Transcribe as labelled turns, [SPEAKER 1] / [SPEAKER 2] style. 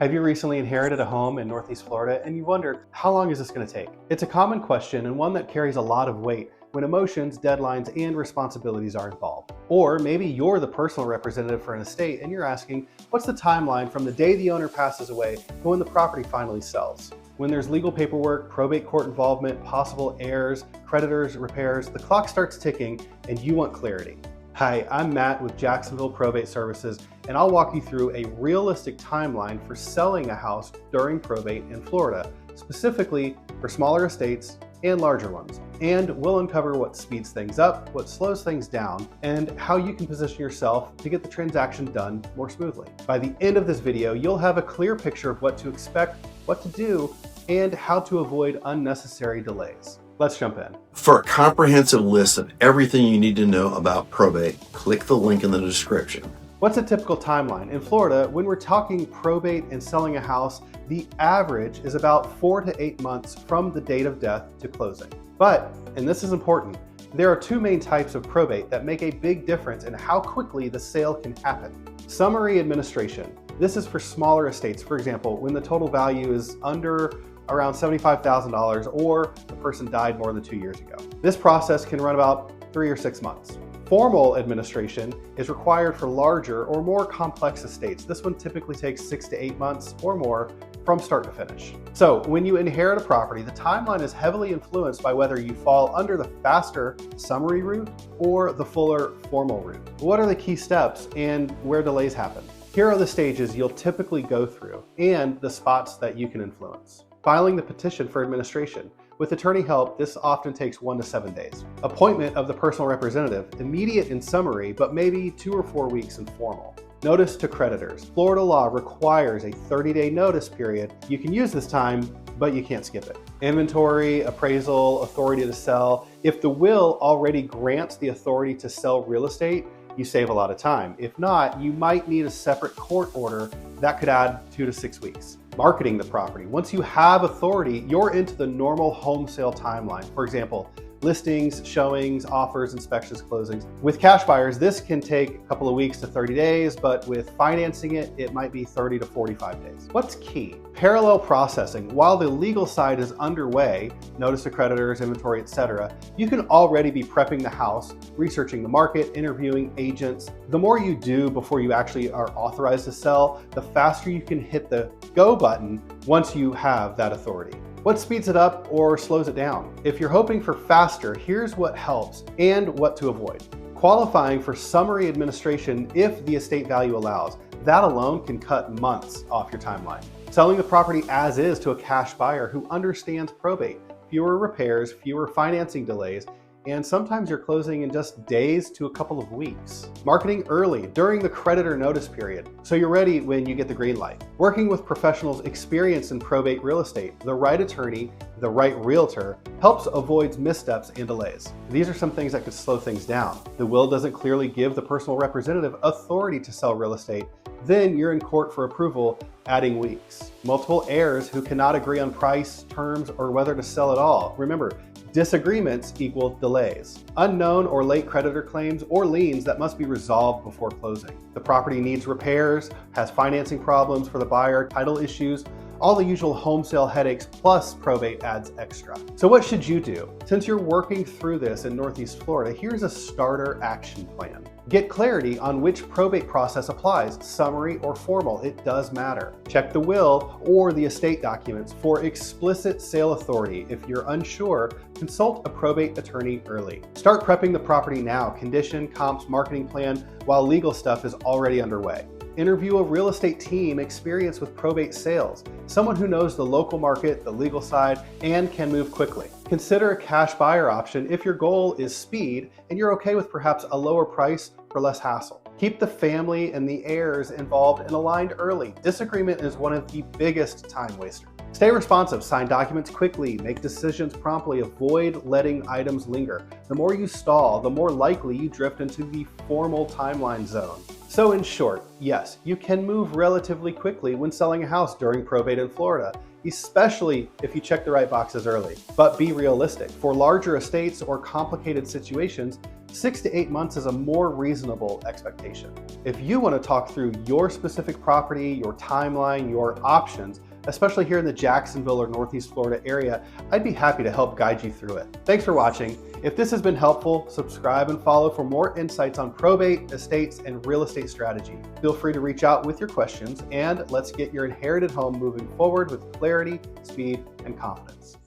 [SPEAKER 1] Have you recently inherited a home in Northeast Florida and you wondered, how long is this going to take? It's a common question and one that carries a lot of weight when emotions, deadlines, and responsibilities are involved. Or maybe you're the personal representative for an estate and you're asking, what's the timeline from the day the owner passes away to when the property finally sells? When there's legal paperwork, probate court involvement, possible heirs, creditors, repairs, the clock starts ticking and you want clarity. Hi, I'm Matt with Jacksonville Probate Services, and I'll walk you through a realistic timeline for selling a house during probate in Florida, specifically for smaller estates and larger ones. And we'll uncover what speeds things up, what slows things down, and how you can position yourself to get the transaction done more smoothly. By the end of this video, you'll have a clear picture of what to expect, what to do, and how to avoid unnecessary delays. Let's jump in.
[SPEAKER 2] For a comprehensive list of everything you need to know about probate, click the link in the description.
[SPEAKER 1] What's a typical timeline? In Florida, when we're talking probate and selling a house, the average is about 4 to 8 months from the date of death to closing. But, and this is important, there are two main types of probate that make a big difference in how quickly the sale can happen. Summary administration. This is for smaller estates, for example, when the total value is under around $75,000 or the person died more than 2 years ago. This process can run about 3 or 6 months. Formal administration is required for larger or more complex estates. This one typically takes 6 to 8 months or more from start to finish. So when you inherit a property, the timeline is heavily influenced by whether you fall under the faster summary route or the fuller formal route. What are the key steps and where delays happen? Here are the stages you'll typically go through and the spots that you can influence. Filing the petition for administration. With attorney help, this often takes 1 to 7 days. Appointment of the personal representative, immediate in summary, but maybe 2 or 4 weeks in formal. Notice to creditors. Florida law requires a 30-day notice period. You can use this time, but you can't skip it. Inventory, appraisal, authority to sell. If the will already grants the authority to sell real estate, you save a lot of time. If not, you might need a separate court order that could add 2 to 6 weeks. Marketing the property. Once you have authority, you're into the normal home sale timeline. For example, listings, showings, offers, inspections, closings. With cash buyers, this can take a couple of weeks to 30 days, but with financing it, it might be 30 to 45 days. What's key? Parallel processing. While the legal side is underway, notice to creditors, inventory, etc., you can already be prepping the house, researching the market, interviewing agents. The more you do before you actually are authorized to sell, the faster you can hit the go button once you have that authority. What speeds it up or slows it down? If you're hoping for faster, here's what helps and what to avoid. Qualifying for summary administration if the estate value allows. That alone can cut months off your timeline. Selling the property as is to a cash buyer who understands probate. Fewer repairs, fewer financing delays, and sometimes you're closing in just days to a couple of weeks. Marketing early during the creditor notice period, so you're ready when you get the green light. Working with professionals experienced in probate real estate, the right attorney, the right realtor, helps avoid missteps and delays. These are some things that could slow things down. The will doesn't clearly give the personal representative authority to sell real estate, then you're in court for approval, adding weeks. Multiple heirs who cannot agree on price, terms, or whether to sell at all. Remember, disagreements equal delays. Unknown or late creditor claims or liens that must be resolved before closing. The property needs repairs, has financing problems for the buyer, title issues, all the usual home sale headaches plus probate adds extra. So what should you do? Since you're working through this in Northeast Florida, here's a starter action plan. Get clarity on which probate process applies, summary or formal, it does matter. Check the will or the estate documents for explicit sale authority. If you're unsure, consult a probate attorney early. Start prepping the property now, condition, comps, marketing plan, while legal stuff is already underway. Interview a real estate team experienced with probate sales, someone who knows the local market, the legal side, and can move quickly. Consider a cash buyer option if your goal is speed and you're okay with perhaps a lower price for less hassle. Keep the family and the heirs involved and aligned early. Disagreement is one of the biggest time wasters. Stay responsive, sign documents quickly, make decisions promptly, avoid letting items linger. The more you stall, the more likely you drift into the formal timeline zone. So in short, yes, you can move relatively quickly when selling a house during probate in Florida, especially if you check the right boxes early. But be realistic. For larger estates or complicated situations, 6 to 8 months is a more reasonable expectation. If you want to talk through your specific property, your timeline, your options, especially here in the Jacksonville or Northeast Florida area, I'd be happy to help guide you through it. Thanks for watching. If this has been helpful, subscribe and follow for more insights on probate, estates, and real estate strategy. Feel free to reach out with your questions, and let's get your inherited home moving forward with clarity, speed, and confidence.